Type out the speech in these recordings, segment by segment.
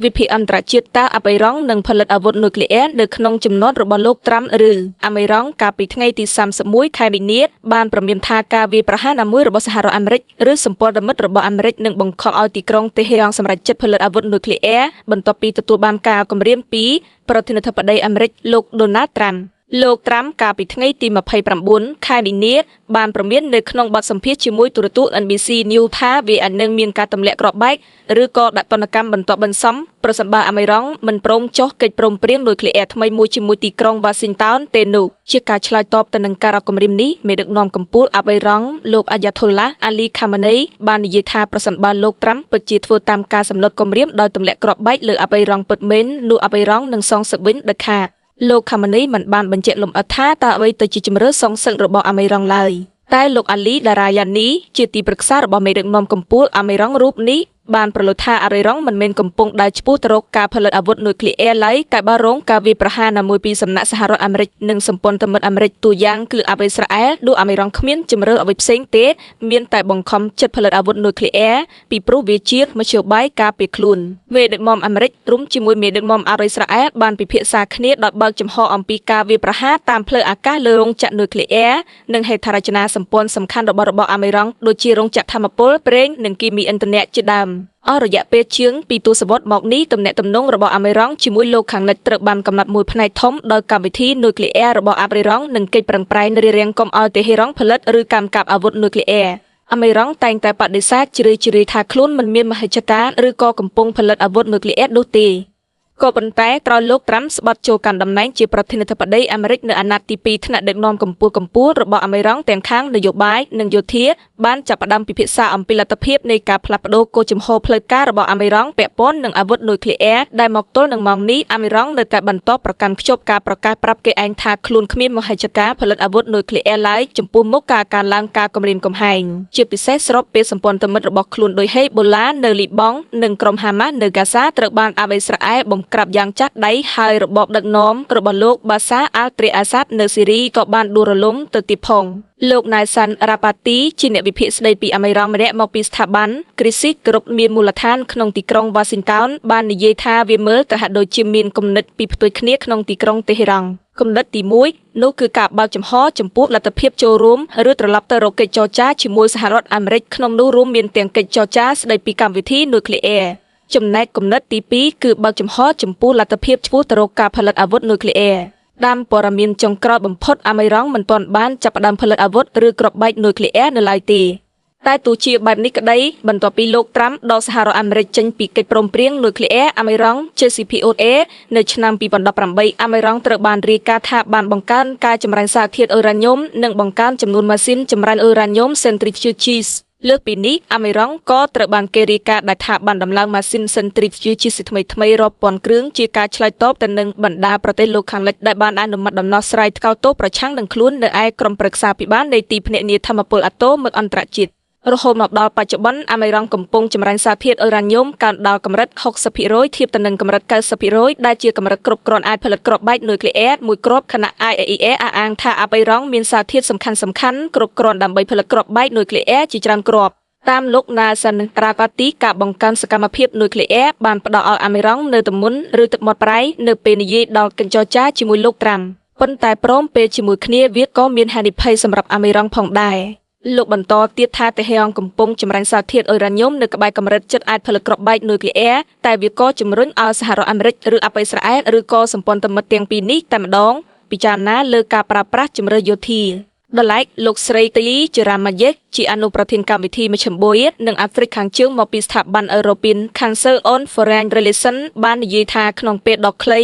វិភាគអន្តរជាតិតើអាមេរងនឹងផលិតអាវុធនុយក្លេអ៊ែរនៅក្នុងចំណត់របស់លោកត្រាំឬអាមេរងកាលពីថ្ងៃទី31ខែមីនាបានប្រមានថាការវាយប្រហារណាមួយរបស់សហរដ្ឋអាមេរិកឬសម្ព័ន្ធមិត្តរបស់អាមេរិកនឹងបង្ខំឲ្យទីក្រុងតេហេរ៉ង់សម្រេចចិត្តផលិតអាវុធនុយក្លេអ៊ែរបន្ទាប់ពីទទួលបានការគំរាមពីប្រធានាធិបតីអាមេរិកលោកដូណាល់ត្រាំលោកត្រាំកាលពីថ្ងៃទី29ខែមីនាបានប្រមាននៅក្នុងបទសម្ភាសន៍ជាមួយទូរទស្សន៍ NBC News ថាវាអាចនឹងមានការទម្លាក់គ្រាប់បែកឬក៏ដាក់ទណ្ឌកម្មបន្ទាប់បន្សំប្រសិនបើអាមេរងមិនព្រមចុះកិច្ចព្រមព្រៀងនុយក្លេអ៊ែរថ្មីមួយជាមួយទីក្រុង Washington ទេនោះជាការឆ្លើយតបទៅនឹងការគំរាមនេះមេដឹកនាំកម្ពុជាអាមេរងលោកអាយ៉ាថូឡាអាលីខាម៉ាណេបាននិយាយថាប្រសិនបើលោកត្រាំពិតជាធ្វើតាមការសម្លុតគំរាមដោយទម្លាក់គ្រាប់បែកលើអាមេរងពិតមែននោះអាមេរងនឹងសងសឹកវិញដាច់ខាតលោកខាម៉ានីមិនបានបញ្ជាក់លម្អិតថាតើអ្វីទៅជាជំរឿសងសឹករបស់អាមេរងឡើយតែលោកអាលីដារ៉ាយ៉ានីជាទីប្រឹក្សារបស់មេដឹកនាំកម្ពុជាអាមេរងរូបនេះបានប្រលូតថាអាមេរងមិនមែនកំពុងដើរឆ្ពោះទៅរកការផលិតអាវុធនុយក្លេអ៊ែរឡើយតែបារងការវាយប្រហារណាមួយពីសំណាក់សហរដ្ឋអាមេរិកនិងសម្ព័ន្ធមិត្តអាមេរិកទូយ៉ាងគឺអាមេរ៉ែលនោះអាមេរងគ្មានជំរឿអ្វីផ្សេងទេមានតែបង្ខំចិត្តផលិតអាវុធនុយក្លេអ៊ែរពីព្រោះវាជាមធ្យោបាយការពារខ្លួនមេដឹកនាំអាមេរិករួមជាមួយមេដឹកនាំអាមេរ៉ែលបានពិភាក្សាគ្នាដោយបើកចំហអំពីការវាយប្រហារតាមផ្លូវអាកាសលើរោងចក្រនុយក្លេអ៊ែរនិងហេដ្ឋារចនាសម្ព័ន្ធសំខាន់របស់អាមេរងដូចជារោងចក្រថាមពលប្រេងនិងគីមីឥន្ធនៈជាដើមអស់រយៈពេលជាង2ទសវត្សរ៍មកនេះទំនាក់ទំនងរបស់អាមេរងជាមួយលោកខាងលិចត្រូវបានកំណត់មួយផ្នែកធំដោយកម្មវិធីនុយក្លេអ៊ែររបស់អាមេរងនិងកិច្ចប្រឹងប្រែងរារាំងកុំឲ្យតេហេរ៉ង់ផលិតឬកម្មកាប់អាវុធនុយក្លេអ៊ែរអាមេរងតែងតែបដិសេធជ្រាយថាខ្លួនមិនមានមហិច្ឆតាឬក៏កំពុងផលិតអាវុធនុយក្លេអ៊ែរនោះទេក៏ប៉ុន្តែក្រោយលោកត្រាំស្បត់ចូលកាន់តំណែងជាប្រធានាធិបតីអាមេរិកនៅអាណត្តិទី2ថ្នាក់ដឹកនាំកម្ពុជារបស់អាមេរងទាំងខាងនយោបាយនិងយោធាបានចាប់ផ្ដើមពិភាក្សាអំពីលទ្ធភាពនៃការផ្លាស់ប្ដូរគោលជំហរផ្លូវការរបស់អាមេរងពាក់ព័ន្ធនឹងអាវុធនុយក្លេអ៊ែរដែលមកទល់នឹងម៉ោងនេះអាមេរងនៅតែបន្តប្រកាន់ខ្ជាប់ការប្រកាសប្រាប់គេឯងថាខ្លួនគ្មានមហិច្ឆតាផលិតអាវុធនុយក្លេអ៊ែរឡើយចំពោះមុខការឡើងការគំរាមកំហែងជាពិសេសស្របពេលសម្ព័ន្ធមិត្តរបស់ខ្លួនដោយហេបូឡានៅលីបង់និងក្រុមហាម៉ាស់នៅហ្គាហ្សាត្រូវបានអាមេរ៉ែលបំក្រាបយ៉ាងចាស់ដៃហើយរបបដឹកនាំរបស់លោកបាសាអាល់ត្រីអាសាដនៅស៊ីរីក៏បានដួលរលំទៅទៀតផងលោកណៃសាន់រ៉ាប៉ាទីជាអ្នកវិភាគស្ដីពីអាមេរងម្នាក់មកពីស្ថាប័ន Crisis គ្រប់មានមូលដ្ឋានក្នុងទីក្រុង Washington បាននិយាយថាវាមើលទៅហាក់ដូចជាមានគំនិតពីផ្ទុយគ្នាក្នុងទីក្រុងតេហេរ៉ង់គំនិតទី1នោះគឺការបើកចំហចំពោះលទ្ធភាពចូលរួមឬត្រឡប់ទៅរកកិច្ចចរចាជាមួយសហរដ្ឋអាមេរិកក្នុងនោះរួមមានទាំងកិច្ចចរចាស្ដីពីកម្មវិធីនុយក្លេអ៊ែរចំណែកគំនិតទី2គឺបើកចំហចំពោះលទ្ធភាពឆ្ពោះទៅរកការផលិតអាវុធនុយក្លេអ៊ែរតាមព័ត៌មានចុងក្រោយបំផុតអាមេរងមិនទាន់បានចាប់ផ្ដើមផលិតអាវុធឬគ្រាប់បែកនុយក្លេអ៊ែរនៅឡើយទេតែទោះជាបែបនេះក្តីបន្ទាប់ពីលោកត្រាំដកសហរដ្ឋអាមេរិកចេញពីកិច្ចព្រមព្រៀងនុយក្លេអ៊ែរអាមេរង JCPOA នៅឆ្នាំ2018អាមេរងត្រូវបានរាយការណ៍ថាបានបង្កើនការចម្រាញ់សារធាតុអ៊ុយរ៉ាញ៉ុមនិងបង្កើនចំនួនម៉ាស៊ីនចម្រាញ់អ៊ុយរ៉ាញ៉ុម Centrifugesលើសពីនេះអាមេរងក៏ត្រូវបានគេរាយការណ៍ដែលថាបានដំឡើងម៉ាស៊ីន Centrifuges ថ្មីរាប់ពាន់គ្រឿងជាការឆ្លើយតបទៅនឹងបណ្ដាប្រទេសលោកខាងលិចដែលបានអនុម័តដំណោះស្រាយថ្កោលទោសប្រឆាំងនឹងខ្លួននៅឯក្រុមប្រឹក្សាភិបាលនៃទីភ្នាក់ងារថាមពលអាតូមអន្តរជាតិរហូតមកដល់បច្ចុប្បន្នអាមេរងកំពុងចម្រាញ់សារធាតុអ៊ុយរ៉ាញ៉ុមកើនដល់កម្រិត 60% ធៀបទៅនឹងកម្រិត 90% ដែលជាកម្រិតគ្រប់គ្រាន់អាចផលិតគ្រាប់បែកនុយក្លេអ៊ែរមួយគ្រាប់ខណៈ IAEA អះអាងថាអាមេរងមានសារធាតុសំខាន់ៗគ្រប់គ្រាន់ដើម្បីផលិតគ្រាប់បែកនុយក្លេអ៊ែរជាច្រើនគ្រាប់តាមលោកណាសាន់រ៉ាប៉ាទីការបង្កើនសកម្មភាពនុយក្លេអ៊ែរបានផ្ដល់ឲ្យអាមេរងនៅទម្ងន់ឬទឹកមាត់ប្រៃនៅពេលនិយាយដល់កិច្ចចរចាជាមួយលោកត្រាំប៉ុន្តែព្រមពេលជាមួយគ្នាវាក៏មានហានិភ័យសម្រាប់អាមេរងផងដែរលោកបន្តទៀតថាតេហេរ៉ង់កំពុងចម្រាញ់សារធាតុអ៊ុយរ៉ាញ៉ុមនៅក្បែរកម្រិតចិត្តអាចផលិតគ្រាប់បែកនុយក្លេអ៊ែរតែវាក៏ជំរុញឲ្យសហរដ្ឋអាមេរិកឬអាមេរ៉ែលឬក៏សម្ព័ន្ធមិត្តទាំងពីរនេះតែម្ដងពិចារណាលើការប្រើប្រាស់ជម្រើសយោធាដល់ឡែកលោកស្រីទីជរ៉ាម៉ាយេកជាអនុប្រធានកម្មវិធីមជ្ឈមបូរនិងអាហ្វ្រិកខាងជើងមកពីស្ថាប័ន European Council on Foreign Relations បាននិយាយថាក្នុងពេលដ៏ខ្លី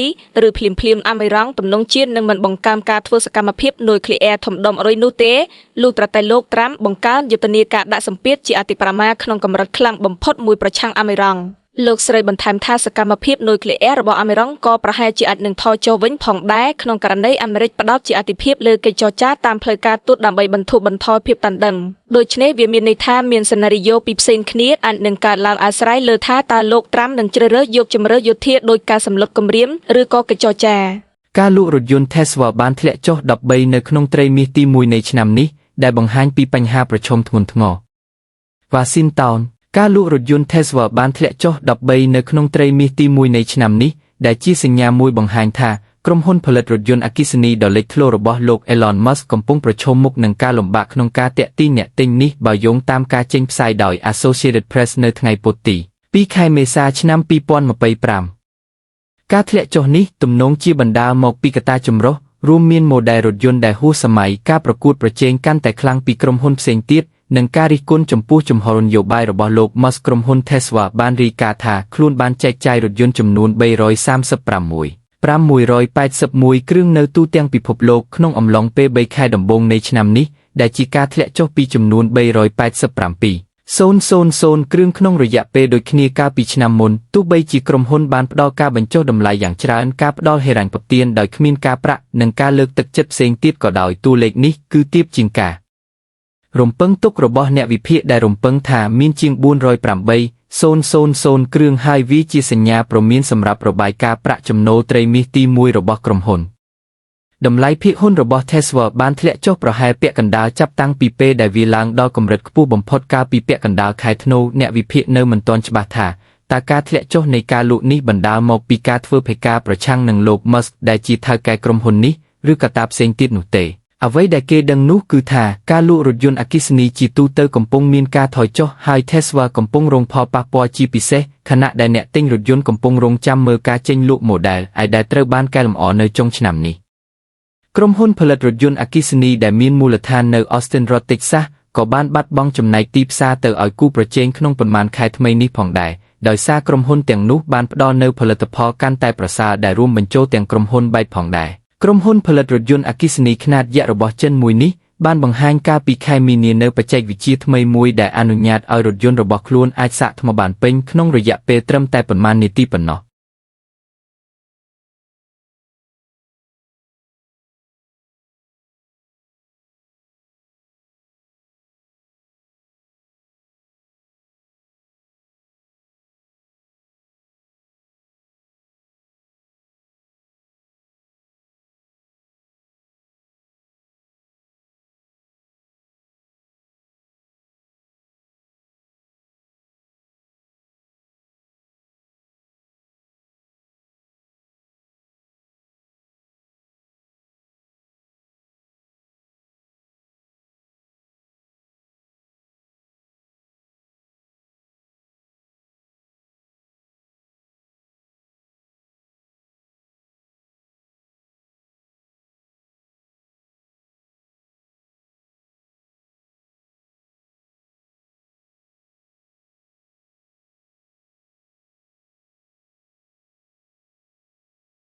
ឬភ្លាមអាមេរងទំនងជានឹងមិនបង្កើនការធ្វើសកម្មភាពនុយក្លេអ៊ែរធំដុំរុយនោះទេលុះត្រាតែលោកត្រាំបង្កើនយុទ្ធនាការដាក់សម្ពាធជាអតិបរមាក្នុងកម្រិតខ្លាំងបំផុតមួយប្រឆាំងអាមេរងលោកស្រីបន្ថែមថាសកម្មភាពនុយក្លេអ៊ែររបស់អាមេរងក៏ប្រហែលជាអាចនឹងថយចុះវិញផងដែរក្នុងករណីអាមេរិកផ្ដោតជាអាទិភាពលើកិច្ចចរចាតាមផ្លូវការទូតដើម្បីបន្ធូរបន្ថយភាពតានតឹងដូច្នេះវាមានន័យថាមានសេណារីយ៉ូពីផ្សេងគ្នាអាចនឹងកើតឡើងអាស្រ័យលើថាតើលោកត្រាំនឹងជ្រើសរើសយកជម្រើសយោធាដោយការសម្លុតគម្រាមឬក៏កិច្ចចរចាការលក់រថយន្ត Tesla បានធ្លាក់ចុះ13នៅក្នុងត្រីមាសទី1នៃឆ្នាំនេះដែលបង្ហាញពីបញ្ហាប្រឈមធ្ងន់ធ្ងរ Washington ការលក់រថយន្ត Tesla បានធ្លាក់ចុះ13នៅក្នុងត្រីមាសទី1នៃឆ្នាំនេះដែលជាសញ្ញាមួយបង្ហាញថាក្រុមហ៊ុនផលិតរថយន្តអគ្គិសនីដ៏លេចធ្លោរបស់លោក Elon Musk កំពុងប្រឈមមុខនឹងការលំបាកក្នុងការទាក់ទាញអ្នកទិញនេះបើយោងតាមការចេញផ្សាយដោយ Associated Press នៅថ្ងៃពុធទី2 ខែមេសាឆ្នាំ2025 ការធ្លាក់ចុះនេះទំនងជាបណ្ដាលមកពីកត្តាចម្រុះរួមមានម៉ូដែលរថយន្តដែលហួសសម័យការប្រកួតប្រជែងកាន់តែខ្លាំងពីក្រុមហ៊ុនផ្សេងទៀតនិងការរិះគន់ចំពោះជំហរនយោបាយរបស់លោក Musk ក្រុមហ៊ុន Tesla បានរាយការណ៍ថាខ្លួនបានចែកចាយរថយន្តចំនួន336,581 គ្រឿងនៅទូទាំងពិភពលោកក្នុងអំឡុងពេល3ខែដំបូងនៃឆ្នាំនេះដែលជាការធ្លាក់ចុះពីចំនួន387,000 គ្រឿងក្នុងរយៈពេលដូចគ្នាកាលពីឆ្នាំមុនទោះបីជាក្រុមហ៊ុនបានផ្ដល់ការបញ្ចុះតម្លៃយ៉ាងច្រើនការផ្ដល់ហិរញ្ញប្បទានដោយគ្មានការប្រាក់និងការលើកទឹកចិត្តផ្សេងទៀតក៏ដោយតួលេខនេះគឺទាបជាងការរំពឹងទុករបស់អ្នកវិភាគដែលរំពឹងថាមានជាង408,000 គ្រឿងហើយវាជាសញ្ញាព្រមានសម្រាប់របាយការណ៍ប្រាក់ចំណូលត្រីមាសទី1របស់ក្រុមហ៊ុនតម្លៃភាគហ៊ុនរបស់ Tesla បានធ្លាក់ចុះប្រហែលពាក់កណ្ដាលចាប់តាំងពីពេលដែលវាឡើងដល់កម្រិតខ្ពស់បំផុតកាលពីពាក់កណ្ដាលខែធ្នូអ្នកវិភាគនៅមិនទាន់ច្បាស់ថាតើការធ្លាក់ចុះនៃការលក់នេះបណ្ដាលមកពីការធ្វើផែការប្រឆាំងនឹងលោក Musk ដែលជាថៅកែក្រុមហ៊ុននេះឬកត្តាផ្សេងទៀតនោះទេអ្វីដែលគេដឹងនោះគឺថាការលក់រថយន្តអគ្គិសនីជាទូទៅកំពុងមានការថយចុះហើយ Tesla កំពុងរងផលប៉ះពាល់ជាពិសេសខណៈដែលអ្នកទិញរថយន្តកំពុងរងចាំមើលការចេញលក់ម៉ូដែល i ដែលត្រូវបានកែលម្អនៅចុងឆ្នាំនេះក្រុមហ៊ុនផលិតរថយន្តអគ្គិសនីដែលមានមូលដ្ឋាននៅ Austin រដ្ឋ Texas ក៏បានបាត់បង់ចំណែកទីផ្សារទៅឲ្យគូប្រជែងក្នុងប៉ុន្មានខែថ្មីនេះផងដែរដោយសារក្រុមហ៊ុនទាំងនោះបានផ្ដល់នូវផលិតផលកាន់តែប្រសើរដែលរួមបញ្ចូលទាំងក្រុមហ៊ុនបែកផងដែរក្រុមហ៊ុនផលិតរថយន្តអគ្គិសនីខ្នាតយក្សរបស់ចិនមួយនេះបានបង្ហាញកាលពីខែមីនានៅបច្ចេកវិទ្យាថ្មីមួយដែលអនុញ្ញាតឲ្យរថយន្តរបស់ខ្លួនអាចសាកថ្មបានពេញក្នុងរយៈពេលត្រឹមតែប៉ុន្មាននាទីប៉ុណ្ណោះ